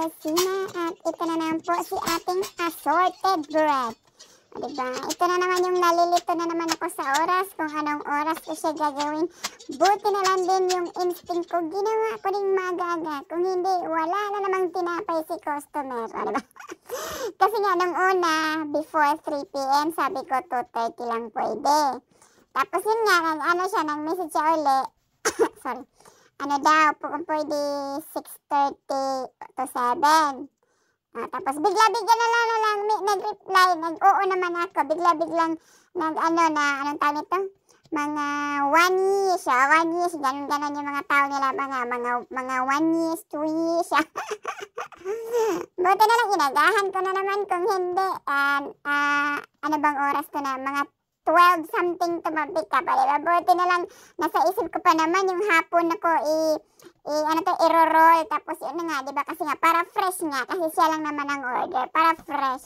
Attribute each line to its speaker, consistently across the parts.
Speaker 1: kusina at ito na naman po si ating assorted bread. O diba? Ito na naman yung nalilito na naman ako sa oras kung anong oras ko siya gagawin. Buti na lang din yung instinct ko. Ginawa ko rin magaga. Kung hindi, wala na namang tinapay si customer. O diba? Kasi nga nung una, before 3 p.m, sabi ko 2:30 lang pwede. Tapos yun nga, nag-message siya uli. Sorry. Ano daw, kung pwede 6:30 to 7. Tapos bigla-bigla na lang nag-reply, nag-oo naman ako. Bigla-biglang anong tawag nito? Mga 1 years, 1 years, ganun-ganun yung mga tao nila, mga 1 years, 2 years. Buti na lang, inagahan ko na naman kung hindi, ano bang oras ko na, mga 12 something tumabik ka pa, diba? Buti na lang, nasa isip ko pa naman yung hapon ako i-roll, tapos yun na nga, diba? Kasi nga, para fresh nga, kasi siya lang naman ang order, para fresh.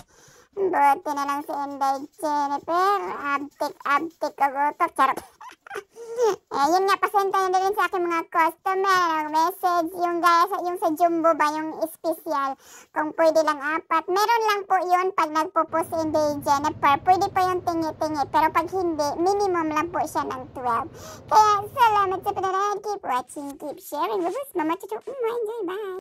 Speaker 1: Buti na lang si Inday Jennifer, abtik agotok, charot. Yun nga, pasenta na rin sa aking mga customer, message, yung sa Jumbo ba, yung special, kung pwede lang 4. Meron lang po yun pag nagpo-post si Inday Jennifer, pwede pa yung tingi-tingi, pero pag hindi, minimum lang po siya ng 12. Kaya, salamat sa panonood, keep watching, keep sharing, Mama Chuchu, enjoy, bye!